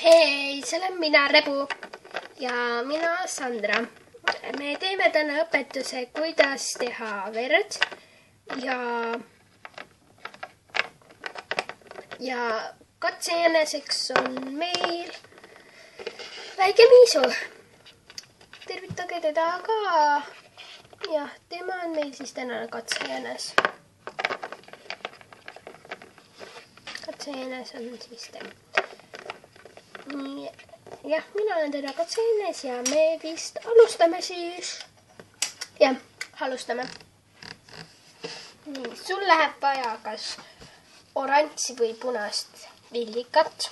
Hei, see olen mina, Rebu ja mina, Sandra. Me teeme täna õpetuse, kuidas teha verd ja katsejäneseks on meil väike Miisu. Tervitage teda ka. Jah, tema on meil siis tänane katsejänes. Katsejänes on siis tema. Jah, mina olen teda katsejänes ja me vist alustame siis. Jah, alustame. Nii, sul läheb vaja kas oranži või punast villikat.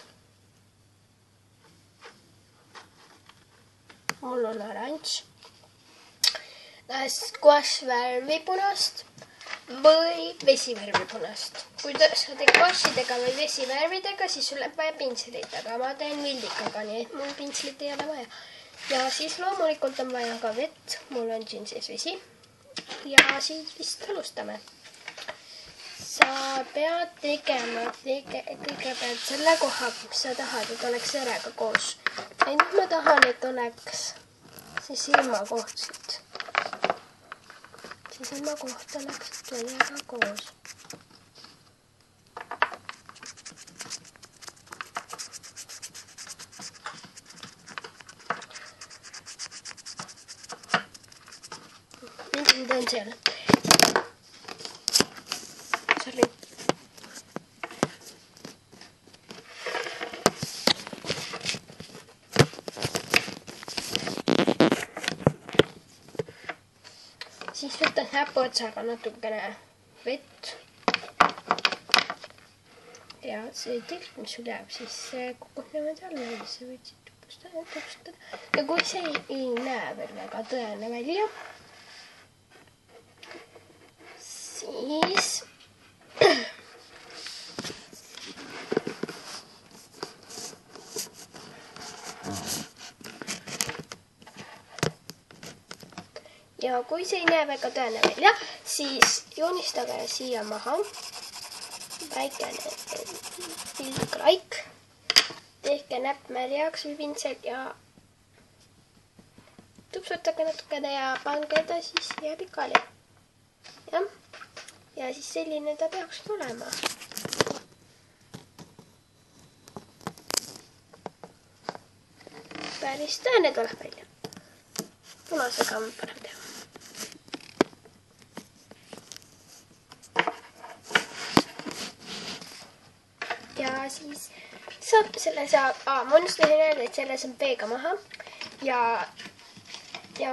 Mul on oranž. Squash värvi punast või vesivärvi punast. Kui sa teed squashidega või vesivärvidega, siis sul läheb vaja pintslit, aga ma teen villikaga, nii et mul pintslit ei ole vaja. Ja siis loomulikult on vaja ka vett. Mul on siin sees vesi. Ja siis vist alustame. Sa pead tegema kõigepealt selle koha, mis sa tahad, et oleks verega koos. Ja nüüd ma tahan, et oleks see silmakoht siit. See silmakoht oleks verega koos. Nüüd on seal. Sorry. Siis võtan näpuotsaga natukene vett. Ja see tilk, mis sul jääb, siis kukub niimoodi alla ja sa võid siit tupustada. Ja kui see ei näe veel väga tõene välja, siis ja kui see ei näe väga tõene välja, siis joonistage siia maha väikene tilkraik. Tehke näpp märjaks või pintsel ja tupsutage natukene ja pange ta siis siia pikali. Ja siis selline ta peaks tulema. Päris tõene tuleb välja. Punasega on parem teha. Ja siis ma unustasin öelda, et selles on veega maha ja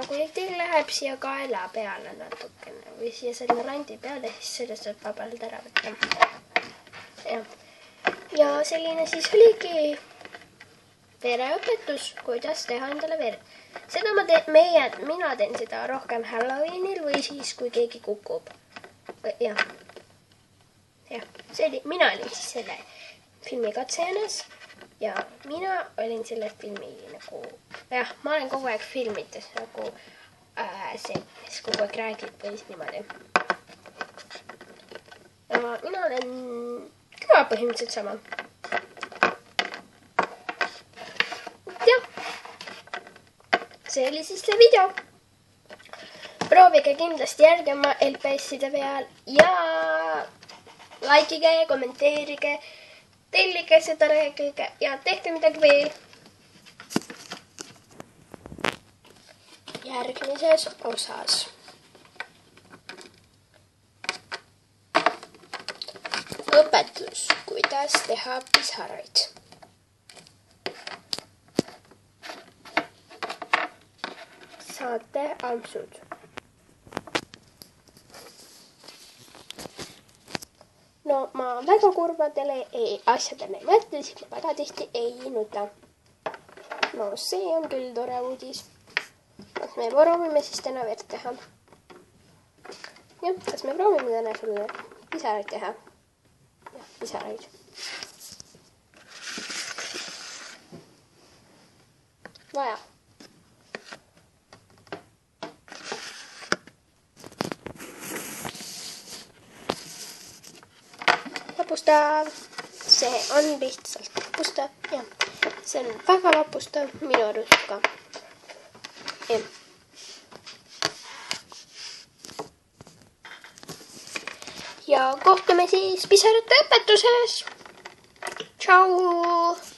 kui teil läheb siia kaela peale natukene või siia selle randi peale, siis sellest saab vabalt ära võtta. Ja selline siis oligi vereõpetus, kuidas teha endale verd. Seda mina teen seda rohkem Halloweenil või siis, kui keegi kukub. Jah, mina olin siis selle filmi katsejänes ja mina olin selle filmi nagu, ma olen kogu aeg filmides nagu see, kes kogu aeg räägib või siis niimoodi. Ja mina olen ka põhimõtteliselt sama. Jah, see oli siis see video. Proovige kindlasti järgi oma LPS-ide peal ja likeige, kommenteerige, tellige seda kõige ja tehke midagi veel järgmises osas. Õpetus, kuidas teha pisaraid. Saate ampsud. No ma väga kurvadele asjadele ei mõtle, siis ma väga tihti ei nuta. No see on küll tore uudis. Kas me proovime siis täna verd teha? Jah, kas me proovime täna sulle pisaraid teha? Jah, pisaraid. Vaja. Lõpustav. See on lihtsalt vapustav ja see on väga vapustav minu arust ka. Ja kohtume siis pisarate õpetuses. Tšau!